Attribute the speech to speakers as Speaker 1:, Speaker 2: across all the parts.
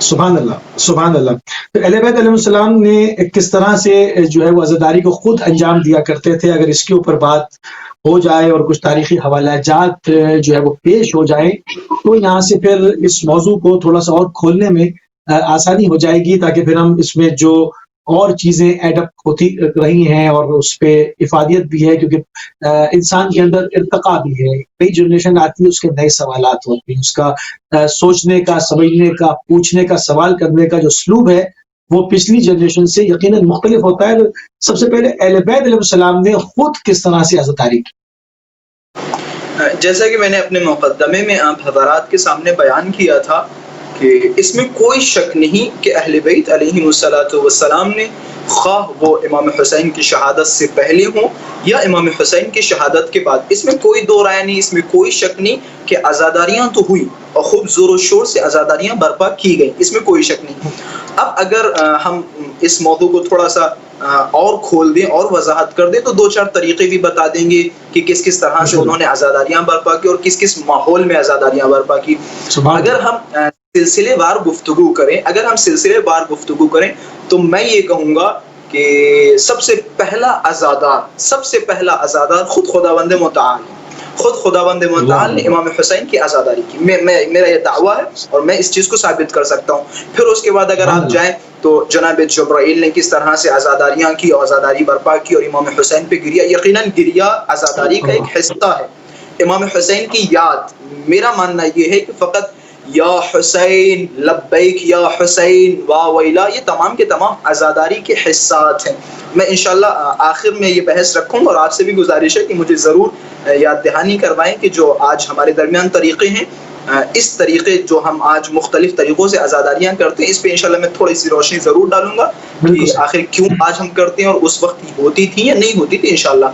Speaker 1: سبحان اللہ، سبحان اللہ۔ تو اہل بیت علیہ السلام نے کس طرح سے جو ہے وہ عزاداری کو خود انجام دیا کرتے تھے، اگر اس کے اوپر بات ہو جائے اور کچھ تاریخی حوالہ جات جو ہے وہ پیش ہو جائیں، تو یہاں سے پھر اس موضوع کو تھوڑا سا اور کھولنے میں آسانی ہو جائے گی، تاکہ پھر ہم اس میں جو اور چیزیں ایڈ اپ ہوتی رہی ہیں اور اس پہ افادیت بھی ہے، کیونکہ انسان کے اندر ارتقا بھی ہے، نئی جنریشن آتی ہے، اس کے نئے سوالات ہوتے ہیں، اس کا سوچنے کا، سمجھنے کا، پوچھنے کا، سوال کرنے کا جو اسلوب ہے وہ پچھلی جنریشن سے یقیناً مختلف ہوتا ہے۔ سب سے پہلے اہل بیت علیہ السلام نے خود کس طرح سے عزاداری کی؟
Speaker 2: جیسا کہ میں نے اپنے مقدمے میں آپ حضرات کے سامنے بیان کیا تھا کہ اس میں کوئی شک نہیں کہ اہل بیت علیہ السلام نے، خواہ وہ امام حسین کی شہادت سے پہلے ہوں یا امام حسین کی شہادت کے بعد، اس میں کوئی دو رائے نہیں، اس میں کوئی شک نہیں کہ عزاداریاں تو ہوئی اور خوب زور و شور سے عزاداریاں برپا کی گئی، اس میں کوئی شک نہیں۔ اب اگر ہم اس موضوع کو تھوڑا سا اور کھول دیں اور وضاحت کر دیں تو دو چار طریقے بھی بتا دیں گے کہ کس کس طرح سے انہوں نے عزاداریاں برپا کی اور کس کس ماحول میں عزاداریاں برپا کی۔ اگر ہم سلسلے وار گفتگو کریں تو میں یہ کہوں گا کہ سب سے پہلا عزادار خود خداوند متعال نے امام حسین کی عزاداری کی، میرا یہ دعویٰ ہے اور میں اس چیز کو ثابت کر سکتا ہوں۔ پھر اس کے بعد اگر آپ جائیں تو جناب جبرائیل نے کس طرح سے عزاداریاں کی اور عزاداری برپا کی اور امام حسین پہ گریا، یقیناً گریا عزاداری کا ایک حصہ ہے۔ امام حسین کی یاد، میرا ماننا یہ ہے کہ فقط یا حسین لبیک یا حسین وا ویلا، یہ تمام کے تمام عزاداری کے حصات ہیں۔ میں انشاءاللہ آخر میں یہ بحث رکھوں گا اور آپ سے بھی گزارش ہے کہ مجھے ضرور یاد دہانی کروائیں کہ جو آج ہمارے درمیان طریقے ہیں، اس طریقے جو ہم آج مختلف طریقوں سے عزاداریاں کرتے ہیں، اس پہ انشاءاللہ میں تھوڑی سی روشنی ضرور ڈالوں گا کہ آخر کیوں آج ہم کرتے ہیں اور اس وقت ہوتی تھی یا نہیں ہوتی تھی انشاءاللہ۔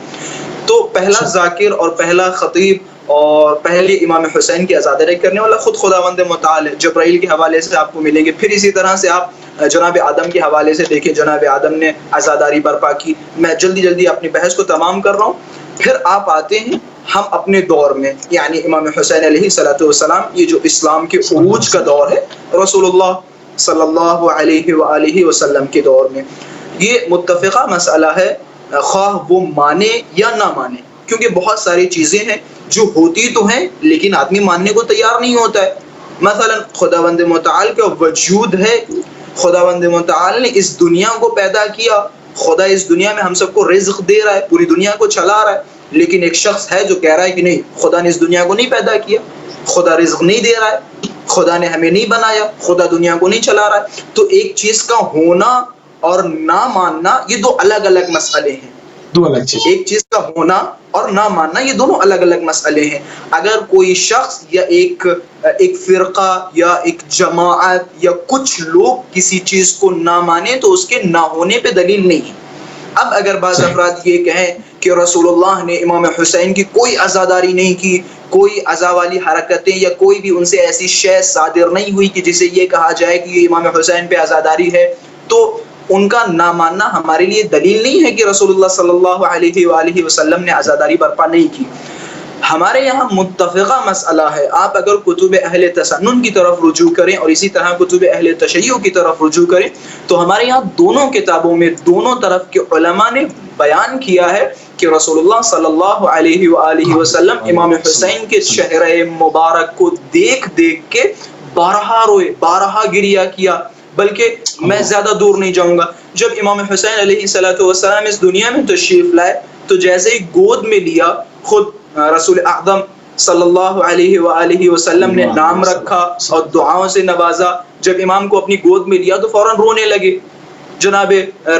Speaker 2: تو پہلا ذاکر اور پہلا خطیب اور پہلے امام حسین کی عزاداری کرنے والا خود خداوند متعال ہے، جبرائیل کے حوالے سے آپ کو ملیں گے۔ پھر اسی طرح سے آپ جناب آدم کے حوالے سے دیکھیں، جناب آدم نے عزاداری برپا کی۔ میں جلدی اپنی بحث کو تمام کر رہا ہوں۔ پھر آپ آتے ہیں ہم اپنے دور میں، یعنی امام حسین علیہ السلام، یہ جو اسلام کے عروج کا دور ہے، رسول اللہ صلی اللہ علیہ وآلہ وسلم کے دور میں، یہ متفقہ مسئلہ ہے، خواہ وہ مانے یا نہ مانے، کیونکہ بہت ساری چیزیں ہیں جو ہوتی تو ہیں لیکن آدمی ماننے کو تیار نہیں ہوتا ہے۔ مثلا خداوند متعال کا وجود ہے، خداوند متعال نے اس دنیا کو پیدا کیا، خدا اس دنیا میں ہم سب کو رزق دے رہا ہے، پوری دنیا کو چلا رہا ہے، لیکن ایک شخص ہے جو کہہ رہا ہے کہ نہیں، خدا نے اس دنیا کو نہیں پیدا کیا، خدا رزق نہیں دے رہا ہے، خدا نے ہمیں نہیں بنایا، خدا دنیا کو نہیں چلا رہا ہے۔ تو ایک چیز کا ہونا اور نہ ماننا یہ دو الگ الگ مسئلے ہیں۔ ایک چیز کا ہونا اور نہ ماننا یہ دونوں الگ الگ مسئلے ہیں۔ اگر کوئی شخص یا ایک فرقہ یا ایک جماعت یا کچھ لوگ کسی چیز کو نہ مانے تو اس کے نہ ہونے پہ دلیل نہیں ہے۔ اب اگر بعض افراد یہ کہیں کہ رسول اللہ نے امام حسین کی کوئی عزاداری نہیں کی، کوئی عزا والی حرکتیں یا کوئی بھی ان سے ایسی شے صادر نہیں ہوئی کہ جسے یہ کہا جائے کہ یہ امام حسین پہ عزاداری ہے، تو ان کا نہ ماننا ہمارے لیے دلیل نہیں ہے کہ رسول اللہ صلی اللہ علیہ وآلہ وسلم نے عزاداری برپا نہیں کی۔ ہمارے یہاں متفقہ مسئلہ ہے۔ آپ اگر کتب اہل تسنن کی طرف رجوع کریں اور اسی طرح کتب اہل تشیع کی طرف رجوع کریں تو ہمارے یہاں دونوں کتابوں میں دونوں طرف کے علماء نے بیان کیا ہے کہ رسول اللہ صلی اللہ علیہ وآلہ وسلم امام حسین کے چہرہ مبارک کو دیکھ کے بارہا روئے، بارہا گریہ کیا۔ بلکہ میں زیادہ دور نہیں جاؤں گا، جب امام حسین علیہ السلام اس دنیا میں تشریف لائے تو جیسے ہی گود میں لیا، خود رسول اعظم صلی اللہ علیہ وآلہ وسلم نے نام رکھا اور دعاؤں سے نوازا۔ جب امام کو اپنی گود میں لیا تو فوراً رونے لگے۔ جناب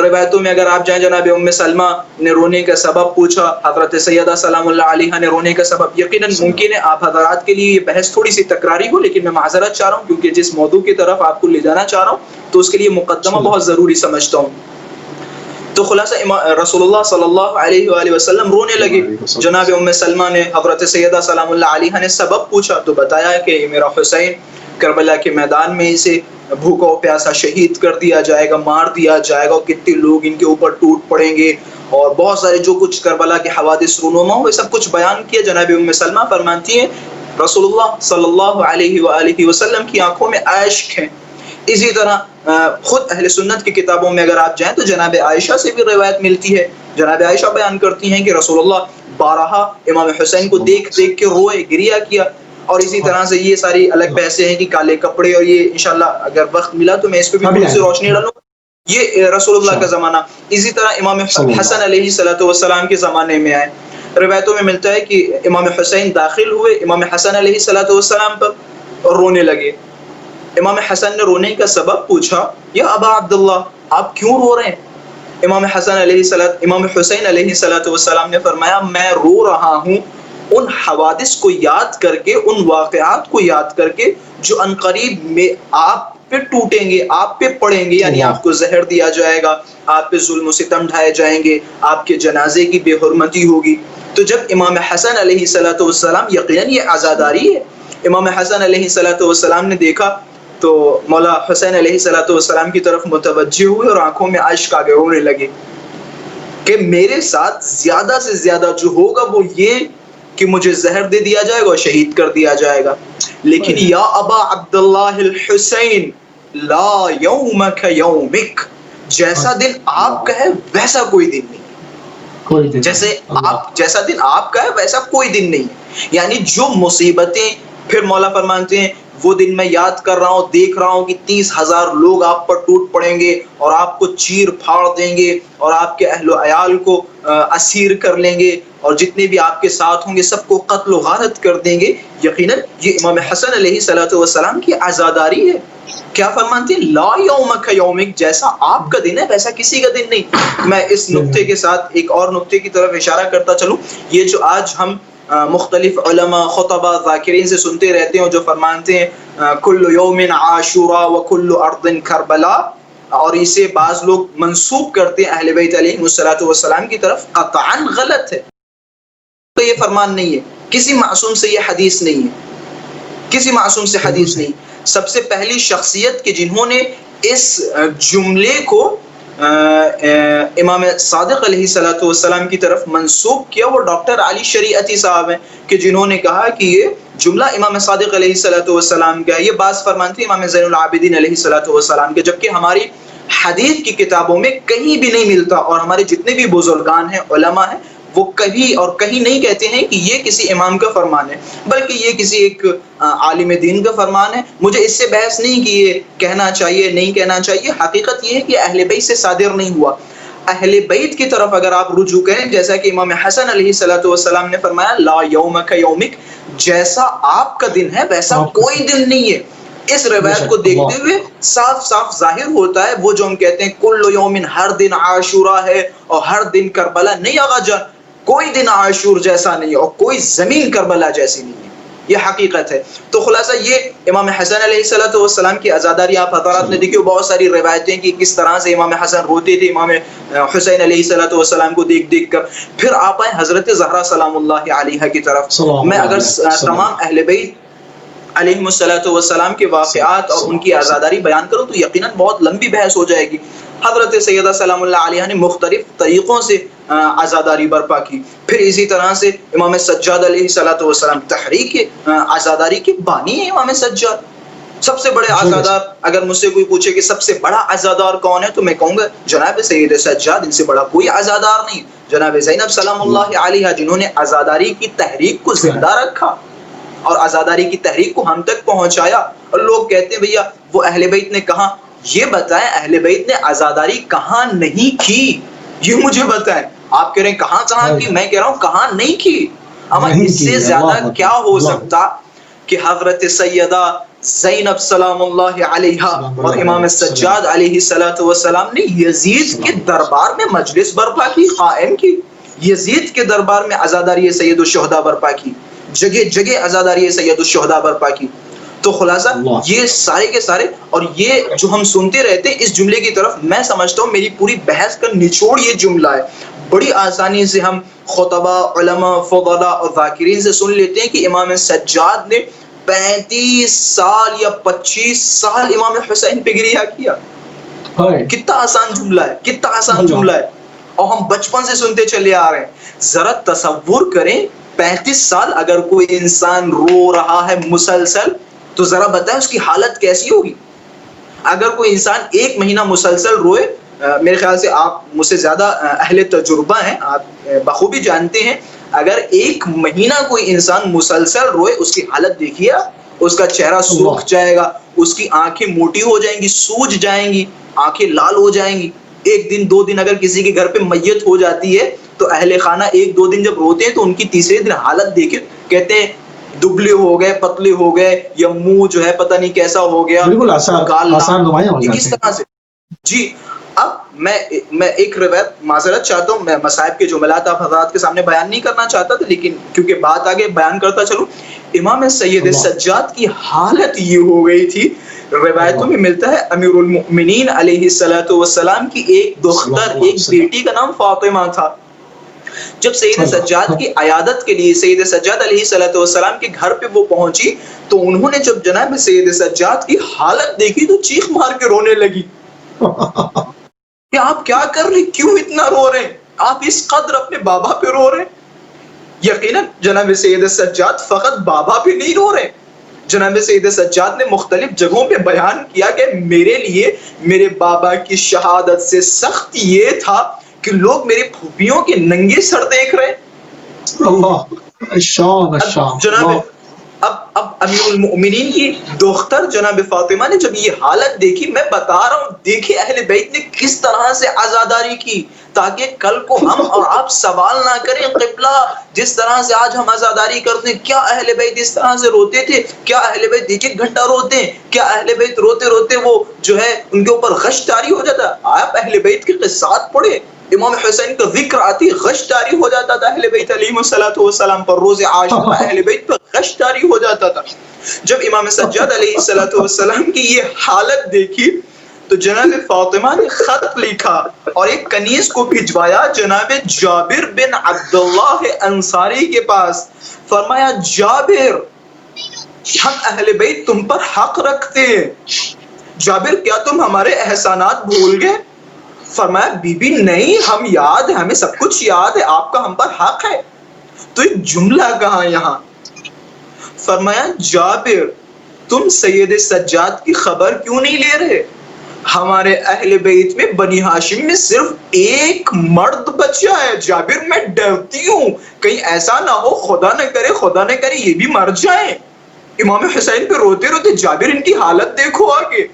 Speaker 2: روایتوں میں اگر آپ جائیں، جناب ام سلمہ نے رونے کا سبب پوچھا، حضرت سیدہ سلام اللہ علیہا نے رونے کا سبب، یقیناً ممکن ہے آپ حضرات کے لیے یہ بحث تھوڑی سی تکراری ہو، لیکن میں معذرت چاہ رہا ہوں کیونکہ جس موضوع کی طرف آپ کو لے جانا چاہ رہا ہوں تو اس کے لیے مقدمہ بہت ضروری سمجھتا ہوں۔ تو خلاصہ رسول اللہ صلی اللہ علیہ وآلہ وسلم رونے لگے۔ جناب ام سلمہ نے حضرت سیدہ سلام اللہ علیہا نے سبب پوچھا تو بتایا کہ میرا حسین کربلا کے میدان میں اسے بھوکا و پیاسا شہید کر دیا جائے گا، مار دیا جائے گا، کتنے لوگ ان کے اوپر ٹوٹ پڑیں گے، اور بہت سارے جو کچھ کربلا کے حوادث رونما ہوئے سب کچھ بیان کیا۔ جناب ام سلمہ فرماتی ہیں رسول اللہ صلی اللہ علیہ وآلہ وسلم کی آنکھوں میں اشک ہیں، اسی طرح خود اہل سنت کی کتابوں میں اگر آپ جائیں تو جناب عائشہ سے بھی روایت ملتی ہے. جناب عائشہ بیان کرتی ہیں کہ رسول اللہ بارہا امام حسین کو دیکھ دیکھ کے روئے، گریا کیا. اور اسی طرح سے یہ ساری الگ بحثیں ہیں کہ کالے کپڑے، اور یہ انشاءاللہ اگر وقت ملا تو میں اس پہ بھی تھوڑی سی روشنی ڈالوں. یہ رسول اللہ کا زمانہ. اسی طرح امام حسن علیہ السلام کے زمانے میں آئے. روایتوں میں ملتا ہے کہ امام حسین داخل ہوئے امام حسن علیہ السلام پر اور رونے لگے. امام حسن نے رونے کا سبب پوچھا، یا ابا عبداللہ آپ کیوں رو رہے ہیں؟ امام حسین علیہ السلام نے فرمایا میں رو رہا ہوں ان حوادث کو یاد کر کے، ان واقعات کو یاد کر کے جو عنقریب میں آپ پہ ٹوٹیں گے، آپ پہ پڑیں گے. یعنی آپ کو زہر دیا جائے گا، آپ پہ ظلم و ستم ڈھائے جائیں گے، آپ کے جنازے کی بے حرمتی ہوگی. تو جب امام حسن علیہ السلام، یقیناً یہ عزاداری ہے، امام حسن علیہ السلام نے دیکھا تو مولا حسین علیہ السلام کی طرف متوجہ ہوئے اور آنکھوں میں اشک آ گئے، رونے لگے کہ میرے ساتھ زیادہ سے زیادہ جو ہوگا وہ یہ کہ مجھے زہر دے دیا جائے گا اور شہید کر دیا جائے گا. لیکن یا ابا عبداللہ الحسین لا یومک یومک، جیسا دن آپ کا ہے ویسا کوئی دن نہیں. جیسا دن آپ کا ہے ویسا کوئی دن نہیں. یعنی جو مصیبتیں، پھر مولا فرماتے ہیں وہ دن میں یاد کر رہا ہوں، دیکھ رہا ہوں کہ 30,000 لوگ آپ پر ٹوٹ پڑیں گے اور آپ کو چیر پھاڑ دیں گے اور آپ کے اہل و عیال کو اسیر کر لیں گے اور جتنے بھی آپ کے ساتھ ہوں گے سب کو قتل و غارت کر دیں گے. یقیناً یہ امام حسن علیہ السلام کی عزاداری ہے. کیا فرماتے ہیں؟ لا یومک یومک، جیسا آپ کا دن ہے ویسا کسی کا دن نہیں. میں اس نقطے کے ساتھ ایک اور نقطے کی طرف اشارہ کرتا چلوں. یہ جو آج ہم مختلف علماء، خطبہ، ذاکرین سے سنتے رہتے ہیں جو فرماتے ہیں کل یوم عاشورا و کل ارض کربلا، اور اسے بعض لوگ منسوب کرتے ہیں اہل بیت علیہ السلام کی طرف، قطعا غلط ہے. تو یہ فرمان نہیں ہے، کسی معصوم سے یہ حدیث نہیں ہے، کسی معصوم سے حدیث نہیں. سب سے پہلی شخصیت کہ جنہوں نے اس جملے کو امام صادق علیہ السلام کی طرف منسوب کیا وہ ڈاکٹر علی شریعتی صاحب ہیں، کہ جنہوں نے کہا کہ یہ جملہ امام صادق علیہ السلام کا ہے. یہ بات فرمانتے ہیں امام زین العابدین علیہ السلام کے، جبکہ ہماری حدیث کی کتابوں میں کہیں بھی نہیں ملتا. اور ہمارے جتنے بھی بزرگان ہیں، علماء ہیں، وہ کبھی اور کہیں نہیں کہتے ہیں کہ یہ کسی امام کا فرمان ہے، بلکہ یہ کسی ایک عالم دین کا فرمان ہے. مجھے اس سے بحث نہیں کہ یہ کہنا چاہیے نہیں کہنا چاہیے. حقیقت یہ ہے کہ اہل بیت سے صادر نہیں ہوا. اہل بیت کی طرف اگر آپ رجوع کریں، جیسا کہ امام حسن علیہ السلام نے فرمایا لا یومک یومک، جیسا آپ کا دن ہے ویسا کوئی دن نہیں ہے. اس روایت کو دیکھتے ہوئے صاف صاف ظاہر ہوتا ہے وہ جو ہم کہتے ہیں کل یومن، ہر دن عاشورہ ہے اور ہر دن کربلا، نہیں آقا جان، کوئی دن عاشور جیسا نہیں اور کوئی زمین کربلا جیسی نہیں ہے. یہ حقیقت ہے. تو خلاصہ یہ امام حسن علیہ السلام کی عزاداری آپ حضرات نے دیکھی، بہت ساری روایتیں کہ کس طرح سے امام حسن روتے تھے امام حسین علیہ السلام کو دیکھ دیکھ کر. پھر آپ آئے حضرت زہرا سلام اللہ علیہا کی طرف. میں اگر تمام اہل بیت علیہ السلام کے واقعات اور ان کی عزاداری بیان کروں تو یقیناً بہت لمبی بحث ہو جائے گی. حضرت سیدہ سلام اللہ علیہ نے مختلف طریقوں سے عزاداری برپا کی. پھر اسی طرح سے امام سجاد علیہ السلام تحریک عزاداری کے بانی ہیں. امام سجاد سب سے بڑے عزادار، اگر مجھ سے کوئی پوچھے کہ سب سے بڑا عزادار کون ہے تو میں کہوں گا جناب سید سجاد، ان سے بڑا کوئی عزادار نہیں. جناب زینب سلام اللہ علیہ جنہوں نے عزاداری کی تحریک کو زندہ رکھا اور عزاداری کی تحریک کو ہم تک پہنچایا. اور لوگ کہتے ہیں بھیا وہ اہل بیت نے کہاں، یہ بتائیں اہل بیت نے عزاداری کہاں نہیں کی، یہ مجھے بتائیں. آپ کہہ رہے ہیں کہاں کی، میں کہہ رہا ہوں کہاں نہیں کی. اما اس سے زیادہ کیا ہو سکتا کہ حضرت سیدہ زینب سلام اللہ علیہ اور امام سجاد علیہ السلام نے یزید کے دربار میں مجلس برپا کی، قائم کی. یزید کے دربار میں عزاداری سید الشہداء برپا کی، جگہ جگہ عزاداری سید الشہداء برپا کی. تو خلاصہ یہ سارے کے سارے، اور یہ جو ہم سنتے رہتے اس جملے کی طرف، میں سمجھتا ہوں میری پوری بحث کا نچوڑ یہ جملہ ہے. بڑی آسانی سے ہم خطبہ، علماء، فضلاء اور ذاکرین سے سن لیتے ہیں کہ امام سجاد نے 35 سال یا 25 سال امام حسین پہ گریہ کیا. کتنا آسان جملہ ہے، کتنا آسان جملہ ہے، اور ہم بچپن سے سنتے چلے آ رہے ہیں. ذرا تصور کریں 35 سال اگر کوئی انسان رو رہا ہے مسلسل تو ذرا بتائیں اس کی حالت کیسی ہوگی. اگر کوئی انسان 1 مہینہ مسلسل روئے، میرے خیال سے آپ مجھ سے زیادہ اہل تجربہ ہیں، آپ بخوبی جانتے ہیں، اگر 1 مہینہ کوئی انسان مسلسل روئے، اس کی حالت دیکھیے، اس کا چہرہ سرخ جائے گا، اس کی آنکھیں موٹی ہو جائیں گی، سوج جائیں گی، آنکھیں لال ہو جائیں گی. 1 دن 2 دن اگر کسی کے گھر پہ میت ہو جاتی ہے تو اہل خانہ 1-2 دن جب روتے ہیں تو ان کی تیسرے دن حالت دیکھے کہتے ہیں دبلے ہو گئے، پتلے ہو گئے، یا منہ جو ہے پتہ نہیں کیسا ہو گیا،
Speaker 1: بالکل آسان نمایاں ہو
Speaker 2: کس طرح سے. جی اب میں ایک روایت معذرت چاہتا ہوں، میں مصائب کے جملات آپ حضرات کے سامنے بیان نہیں کرنا چاہتا تھا، لیکن کیونکہ بات آگے بیان کرتا چلوں. امام سید سجاد کی حالت یہ ہو گئی تھی، روایتوں میں ملتا ہے امیر المؤمنین علیہ الصلوۃ والسلام کی ایک دختر، ایک بیٹی کا نام فاطمہ تھا. جب سید سجاد کی عیادت کے لیے سید سجاد علیہ الصلوۃ والسلام کے گھر پہ وہ پہنچی تو انہوں نے جب جناب سید سجاد کی حالت دیکھی تو چیخ مار کے رونے لگی کہ آپ کیا کر رہے، کیوں اتنا رو رہے ہیں، آپ اس قدر اپنے بابا پہ رو رہے ہیں. یقیناً جناب سید سجاد فقط بابا پہ نہیں رو رہے، جناب سید سجاد نے مختلف جگہوں پہ بیان کیا کہ میرے لیے میرے بابا کی شہادت سے سخت یہ تھا کہ لوگ میرے پھوپھیوں کے ننگے سر دیکھ رہے. جناب اب امیر المؤمنین کی دختر جناب فاطمہ نے جب یہ حالت دیکھی، میں بتا رہا ہوں دیکھیں اہل بیت نے کس طرح سے عزاداری کی تاکہ کل کو ہم اور آپ سوال نہ کریں قبلہ جس طرح سے آج ہم عزاداری کرتے ہیں، کیا اہل بیت اس طرح سے روتے تھے، کیا اہل بیت 1 گھنٹہ روتے ہیں، کیا اہل بیت روتے روتے وہ جو ہے ان کے اوپر غش طاری ہو جاتا. آپ اہل بیت کے قصات پڑھے، امام حسین کا ذکر آتی، غش طاری ہو جاتا تھا اہل بیت علیہ الصلوۃ والسلام پر. روز عاشورہ اہل بیت پر غش طاری ہو جاتا تھا. جب امام سجاد علیہ الصلوۃ والسلام کی یہ حالت دیکھی تو جناب فاطمہ نے خط لکھا اور ایک کنیز کو بھجوایا جناب جابر بن عبداللہ انصاری کے پاس. فرمایا جابر، ہم اہل بیت تم پر حق رکھتے ہیں. جابر کیا تم ہمارے احسانات بھول گئے؟ فرمایا بی بی نہیں، ہم یاد ہے، ہمیں سب کچھ یاد ہے، آپ کا ہم پر حق ہے. تو ایک جملہ کہا یہاں، فرمایا جابر تم سید سجاد کی خبر کیوں نہیں لے رہے؟ ہمارے اہل بیت میں بنی ہاشم میں صرف 1 مرد بچہ ہے. جابر میں ڈرتی ہوں کہیں ایسا نہ ہو، خدا نہ کرے یہ بھی مر جائیں. امام حسین پہ روتے روتے جابر ان کی حالت دیکھو آگے.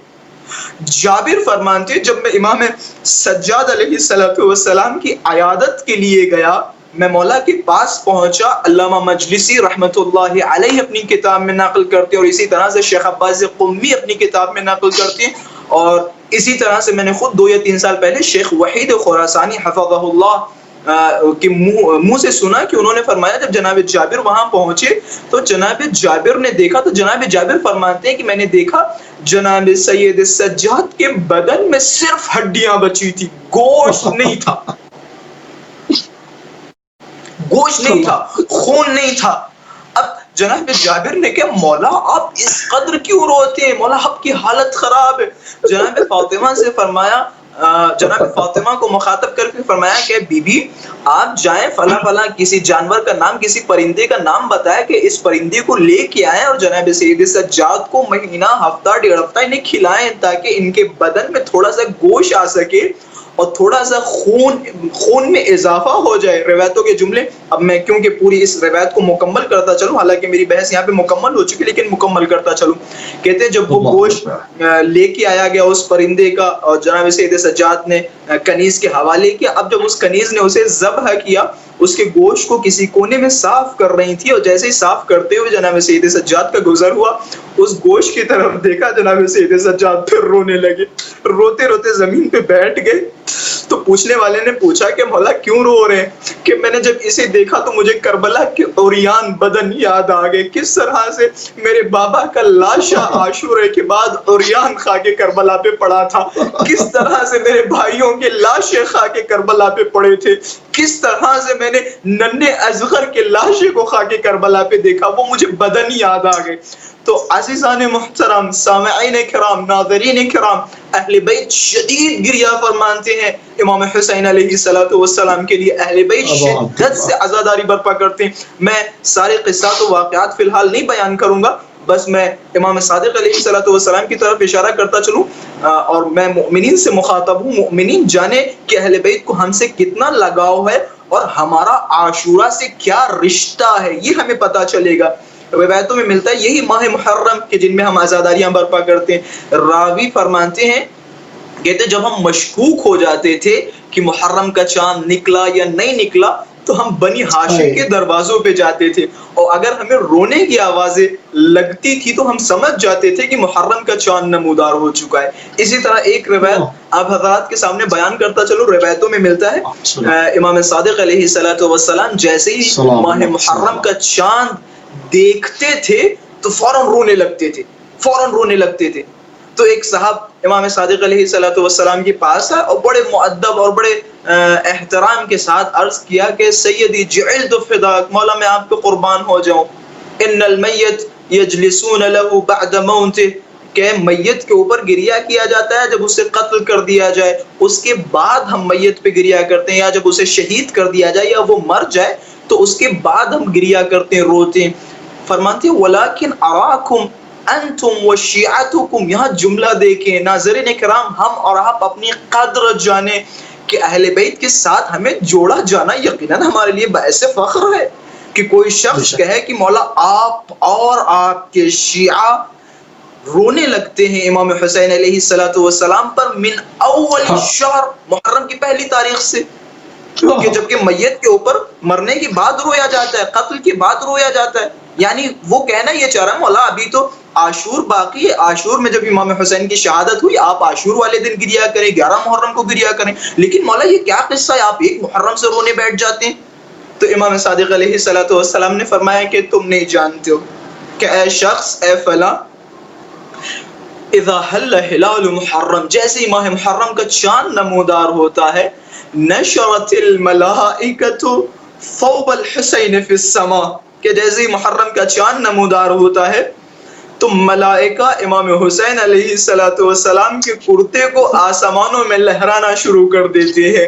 Speaker 2: جابر فرمانتے جب میں امام سجاد علیہ السلام کی عیادت کے لیے گیا، میں مولا کے پاس پہنچا. علامہ مجلسی رحمت اللہ علیہ اپنی کتاب میں نقل کرتے اور اسی طرح سے شیخ عباس قمی اپنی کتاب میں نقل کرتے، اور اسی طرح سے میں نے خود 2 یا 3 سال پہلے شیخ وحید خراسانی حفظہ اللہ کے منہ سے سنا کہ انہوں نے فرمایا جب جناب جابر وہاں پہنچے تو جناب جابر نے دیکھا، تو جناب جابر فرماتے ہیں کہ میں نے دیکھا جناب سید سجاد کے بدن میں صرف ہڈیاں بچی تھی، گوشت نہیں تھا، گوشت نہیں تھا، خون نہیں تھا. اب جناب جابر نے کہا مولا آپ اس قدر کیوں روتے ہیں، مولا آپ کی حالت خراب ہے. جناب فاطمہ سے فرمایا، جناب فاطمہ کو مخاطب کر کے فرمایا کہ بی بی آپ جائیں فلاں فلاں کسی جانور کا نام، کسی پرندے کا نام بتایا کہ اس پرندے کو لے کے آئیں اور جناب سید سجاد کو مہینہ ہفتہ 1.5 ہفتہ انہیں کھلائیں تاکہ ان کے بدن میں تھوڑا سا گوشت آ سکے اور تھوڑا سا خون میں اضافہ ہو جائے. روایتوں کے جملے، اب میں کیونکہ پوری اس روایت کو مکمل کرتا چلوں، حالانکہ میری بحث یہاں پہ مکمل ہو چکی لیکن مکمل کرتا چلوں. کہتے ہیں جب وہ گوشت لے کے آیا گیا اس پرندے کا اور جناب سید سجاد نے کنیز کے حوالے کیا، اب جب اس کنیز نے اسے ذبح کیا، اس کے گوشت کو کسی کونے میں صاف کر رہی تھی اور جیسے ہی صاف کرتے ہوئے جناب سید سجاد کا گزر ہوا، اس گوشت کی طرف دیکھا، جناب سید سجاد پھر رونے لگے، روتے روتے زمین پہ بیٹھ گئے. تو پوچھنے والے نے پوچھا کہ مولا کیوں رو رہے ہیں؟ کہ میں نے جب اسے دیکھا تو مجھے کربلا کے عریان بدن یاد آ گئے، کس طرح سے میرے بابا کا لاشا عاشورے کے بعد عریان خاک کربلا پہ پڑا تھا، کس طرح سے میرے بھائیوں کے لاشیں خاک کربلا پہ پڑے تھے، کس طرح سے میں نے ننھے اصغر کے لاشے کو خاک کربلا پہ دیکھا، وہ مجھے بدن یاد آ گئے. تو عزیزان محترم، سامعین کرام، ناظرین کرام، اہل بیت شدید گریہ فرمانتے ہیں امام حسین علیہ السلام کے لیے. اہل بیت شدت سے عزاداری برپا کرتے ہیں. میں سارے قصات و واقعات فی الحال نہیں بیان کروں گا، بس میں امام صادق علیہ الصلوۃ والسلام کی طرف اشارہ کرتا چلوں اور میں مؤمنین سے مخاطب ہوں. مؤمنین جانے کہ اہل بیت کو ہم سے کتنا لگاؤ ہے اور ہمارا عاشورہ سے کیا رشتہ ہے یہ ہمیں پتہ چلے گا. روایتوں میں ملتا ہے یہی ماہ محرم کہ جن میں ہم عزاداریاں برپا کرتے ہیں. راوی فرماتے ہیں کہتے جب ہم مشکوک ہو جاتے تھے کہ محرم کا چاند نکلا یا نہیں نکلا تو ہم بنی ہاشم کے دروازوں پہ جاتے تھے اور اگر ہمیں رونے کی آوازیں لگتی تھی تو ہم سمجھ جاتے تھے کہ محرم کا چاند نمودار ہو چکا ہے. اسی طرح ایک روایت آپ حضرات کے سامنے بیان کرتا چلو. روایتوں میں ملتا ہے امام صادق علیہ الصلوۃ والسلام جیسے ہی ماہ محرم کا چاند دیکھتے تھے تو فوراً رونے لگتے تھے. تو ایک صاحب امام صادق علیہ الصلوۃ والسلام کے پاس ہے اور بڑے مؤدب اور بڑے احترام کے ساتھ عرض کیا کہ سیدی جعلت فداک، مولا میں آپ کو قربان ہو جاؤں. ان المیت یجلسون له بعد موته، کہ میت کے اوپر گریا کیا جاتا ہے جب اسے قتل کر دیا جائے، اس کے بعد ہم میت پہ گریا کرتے ہیں، یا جب اسے شہید کر دیا جائے یا وہ مر جائے تو اس کے بعد ہم گریا کرتے ہیں، روتے ہیں. فرماتے ہیں ولیکن اراکم انتم و شیعتکم، یہاں جملہ دیکھیں ناظرین کرام، ہم اور آپ اپنی قدر جانیں کہ اہل بیت کے ساتھ ہمیں جوڑا جانا یقیناً ہمارے لیے باعث فخر ہے کہ کوئی شخص کہے کہ مولا آپ اور آپ کے شیعہ رونے لگتے ہیں امام حسین علیہ الصلوۃ والسلام پر من اول شہر، محرم کی پہلی تاریخ سے، کہ جبکہ میت کے اوپر مرنے کے بعد رویا جاتا ہے، قتل کے بعد رویا جاتا ہے. یعنی وہ کہنا یہ چاہ رہا ہے مولا ابھی تو عاشور باقی ہے، عاشور میں جب امام حسین کی شہادت ہوئی آپ عاشور والے دن گریا کریں، 11 محرم کو گریا کریں، لیکن مولا یہ کیا قصہ ہے آپ ایک محرم سے رونے بیٹھ جاتے ہیں. تو امام صادق علیہ الصلوۃ والسلام نے فرمایا کہ تم نہیں جانتے ہو کہ اے شخص، اے فلاں، اذا حل ہلال محرم، جیسے ہی ماہ محرم کا چاند نمودار ہوتا ہے، نشرت الملائکۃ ثوب الحسین فی السماء، کہ جیسے ہی محرم کا چاند نمودار ہوتا ہے تو ملائکہ امام حسین علیہ الصلوۃ والسلام کے کرتے کو آسمانوں میں لہرانا شروع کر دیتے ہیں.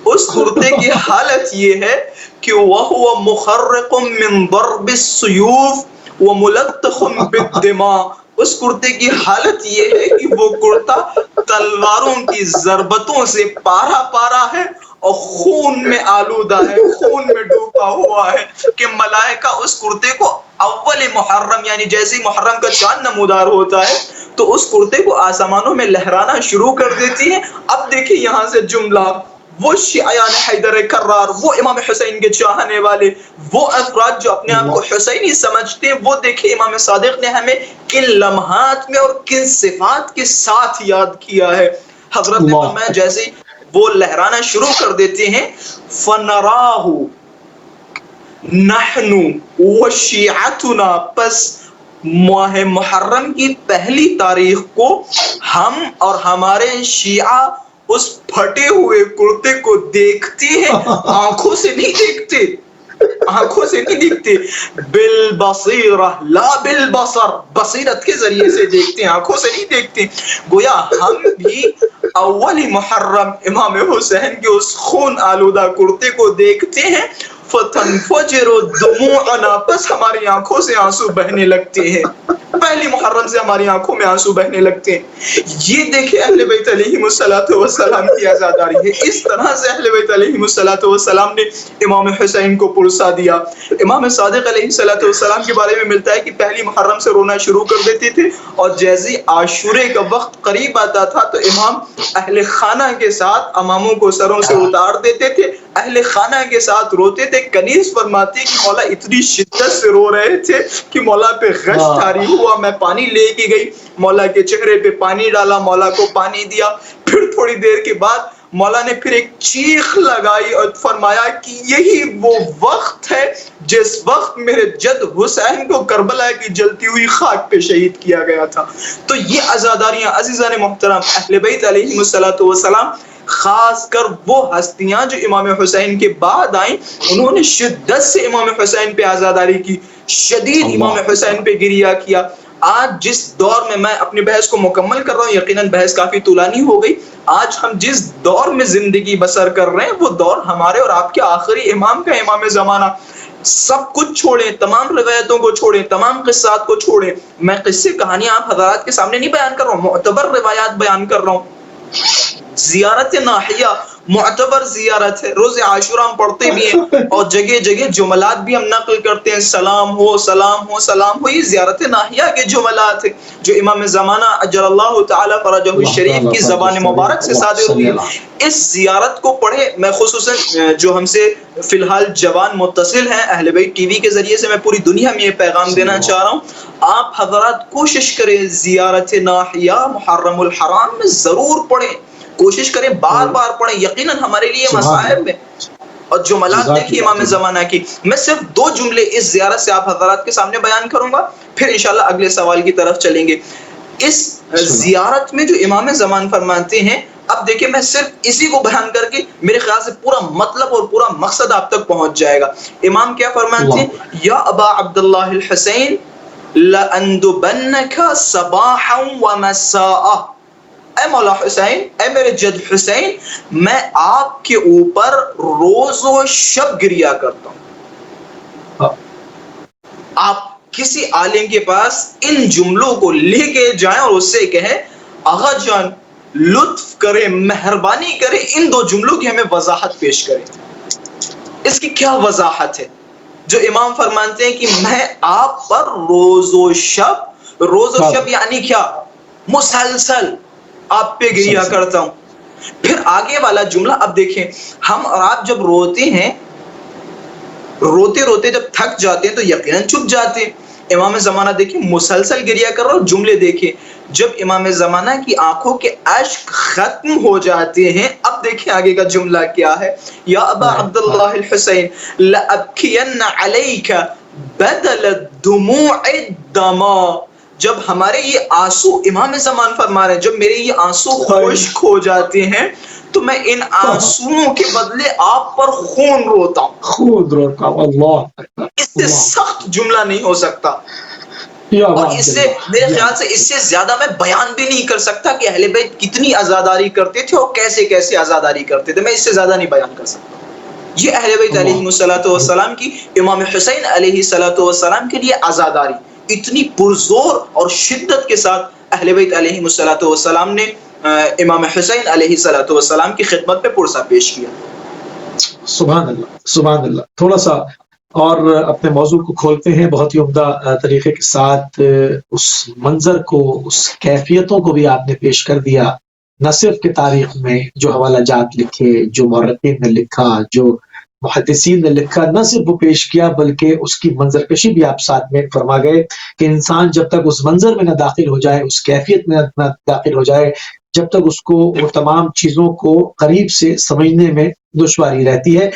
Speaker 2: اس کرتے کی حالت یہ ہے کہ وَهُوَ مُخَرِّقٌ مِّن ضَرْبِ السُّيُوفِ وَمُلَطَّخٌ بِالدِّمَاءِ، اس کرتے کی حالت یہ ہے کہ وہ کرتا تلواروں کی ضربتوں سے پارا پارا ہے اور خون میں آلودہ ہے، خون میں ڈوبا ہوا ہے، کہ ملائکہ اس کرتے کو اول محرم یعنی جیسے ہی محرم کا چاند نمودار ہوتا ہے تو اس کرتے کو آسمانوں میں لہرانا شروع کر دیتی ہیں. اب دیکھیں یہاں سے جملہ، وہ شیعیان حیدر کرار، وہ امام حسین کے چاہنے والے، وہ افراد جو اپنے آپ کو حسینی سمجھتے ہیں، وہ دیکھیں امام صادق نے ہمیں کن لمحات میں اور کن صفات کے ساتھ یاد کیا ہے. حضرت نے فرمایا جیسے وہ لہرانا شروع کر دیتے ہیں فَنَرَاهُ نَحْنُ وَشِيعَتُنَا، پس ماہ محرم کی پہلی تاریخ کو ہم اور ہمارے شیعہ اس پھٹے ہوئے کرتے کو دیکھتے ہیں، آنکھوں سے نہیں دیکھتے، آنکھوں سے نہیں دیکھتے، بالبصیرہ لا بالبصر، بصیرت کے ذریعے سے دیکھتے ہیں، آنکھوں سے نہیں دیکھتے. گویا ہم بھی اول محرم امام حسین کے اس خون آلودہ کرتے کو دیکھتے ہیں، فتنفجر دموعنا، پس ہماری آنکھوں سے آنسو بہنے لگتے ہیں، پہلی محرم سے ہماری آنکھوں میں آنسو بہنے لگتے ہیں. یہ دیکھیں اہل بیت علیہم الصلوۃ والسلام کی عزاداری ہے. اس طرح سے اہل بیت علیہم الصلوۃ والسلام نے امام حسین کو پرسا دیا. امام صادق علیہ الصلوۃ والسلام کے بارے میں ملتا ہے کہ پہلی محرم سے رونا شروع کر دیتے تھے اور جیسے عاشورے کا وقت قریب آتا تھا تو امام اہل خانہ کے ساتھ اماموں کو سروں سے اتار دیتے تھے، اہل خانہ کے ساتھ روتے تھے. کنیز فرماتی کہ مولا اتنی شدت سے رو رہے تھے کہ مولا پہ غش طاری ہوا، میں پانی لے کے گئی، مولا کے چہرے پہ پانی ڈالا، مولا کو پانی دیا، پھر تھوڑی دیر کے بعد مولا نے پھر ایک چیخ لگائی اور فرمایا کہ یہی وہ وقت ہے جس وقت میرے جد حسین کو کربلا کی جلتی ہوئی خاک پہ شہید کیا گیا تھا. تو یہ عزاداریاں عزیزان محترم، اہل بیت علیہم الصلوۃ والسلام، خاص کر وہ ہستیاں جو امام حسین کے بعد آئیں، انہوں نے شدت سے امام حسین پہ عزاداری کی، شدید امام حسین پہ گریہ کیا. آج جس دور میں اپنی بحث کو مکمل کر رہا ہوں، یقیناً بحث کافی طولانی ہو گئی، آج ہم جس دور میں زندگی بسر کر رہے ہیں وہ دور ہمارے اور آپ کے آخری امام کا، امام زمانہ سب کچھ چھوڑیں، تمام روایتوں کو چھوڑیں، تمام قصات کو چھوڑیں. میں قصے کہانیاں آپ حضرات کے سامنے نہیں بیان کر رہا ہوں، معتبر روایات بیان کر رہا ہوں. زیارت ناحیہ معتبر زیارت ہے، روز عاشورہ ہم پڑھتے بھی ہیں اور جگہ جگہ جملات بھی ہم نقل کرتے ہیں، سلام ہو سلام ہو سلام ہو. یہ زیارت ناحیہ کے جملات ہیں جو امام زمانہ اجل اللہ تعالی فرجہ الشریف کی زبان مبارک سے صادر ہوئی. اس زیارت کو پڑھے. میں خصوصاً جو ہم سے فی الحال جوان متصل ہیں، اہل بیت ٹی وی کے ذریعے سے میں پوری دنیا میں یہ پیغام دینا چاہ رہا ہوں، آپ حضرات کوشش کریں زیارت ناحیہ محرم الحرام میں ضرور پڑھیں، کوشش کریں بار بار پڑھیں، یقیناً ہمارے لیے مصائب ہے. اور جملات دیکھیے امام زمانہ کی. میں صرف 2 جملے اس زیارت سے آپ حضرات کے سامنے بیان کروں گا، پھر انشاءاللہ اگلے سوال کی طرف چلیں گے. اس زیارت میں جو امام زمان فرماتے ہیں، اب دیکھیں میں صرف اسی کو بیان کر کے میرے خیال سے پورا مطلب اور پورا مقصد آپ تک پہنچ جائے گا. امام کیا فرماتے ہیں؟ یا ابا عبداللہ الحسین لَأَنْدُبَنَّكَ صَبَاحًا وَمَسَاءً. اے مولا حسین، اے میرے جد حسین، میں آپ کے اوپر روز و شب گریا کرتا ہوں. آپ کسی عالم کے پاس ان جملوں کو لے کے جائیں اور اس سے کہیں آغا جان لطف کرے، مہربانی کرے، ان 2 جملوں کی ہمیں وضاحت پیش کریں. اس کی کیا وضاحت ہے جو امام فرماتے ہیں کہ میں آپ پر روز و شب یعنی کیا؟ مسلسل آپ پہ گریا کرتا ہوں. پھر آگے والا جملہ اب دیکھیں، ہم اور آپ جب روتے ہیں، روتے روتے جب تھک جاتے ہیں تو یقیناً چپ جاتے ہیں. امام زمانہ دیکھیں مسلسل گریا کر رہا ہوں. جملے دیکھیں، جب امام زمانہ کی آنکھوں کے اشک ختم ہو جاتے ہیں، اب دیکھیں آگے کا جملہ کیا ہے. یا ابا عبداللہ الحسین لأبکین علیک بدل الدموع الدما. جب ہمارے یہ آنسو، امام زمان فرما رہے ہیں، جب میرے یہ آنسو خشک ہو جاتے ہیں تو میں ان آنسوؤں کے بدلے آپ پر خون روتا ہوں.
Speaker 1: خون روتا ہوں. اللہ،
Speaker 2: اس سے سخت جملہ نہیں ہو سکتا، اور اس سے میرے خیال سے اس سے زیادہ میں بیان بھی نہیں کر سکتا کہ اہل بیت کتنی عزاداری کرتے تھے اور کیسے کیسے عزاداری کرتے تھے. میں اس سے زیادہ نہیں بیان کر سکتا. یہ اہل بیت علیہ السلام کی، امام حسین علیہ السلام کے لیے عزاداری اتنی پرزور اور شدت کے ساتھ اہل بیت علیہ السلام نے امام حسین علیہ السلام کی خدمت پہ پرسہ پیش کیا.
Speaker 1: سبحان اللہ، سبحان اللہ. تھوڑا سا اور اپنے موضوع کو کھولتے ہیں بہت ہی عمدہ طریقے کے ساتھ. اس منظر کو، اس کیفیتوں کو بھی آپ نے پیش کر دیا، نہ صرف کہ تاریخ میں جو حوالہ جات لکھے، جو مورخین نے لکھا، جو محدثین نے لکھا، نہ صرف وہ پیش کیا بلکہ اس کی منظر کشی بھی آپ ساتھ میں فرما گئے کہ انسان جب تک اس منظر میں نہ داخل ہو جائے، اس کیفیت میں نہ داخل ہو جائے، جب تک اس کو وہ تمام چیزوں کو قریب سے سمجھنے میں دشواری رہتی ہے.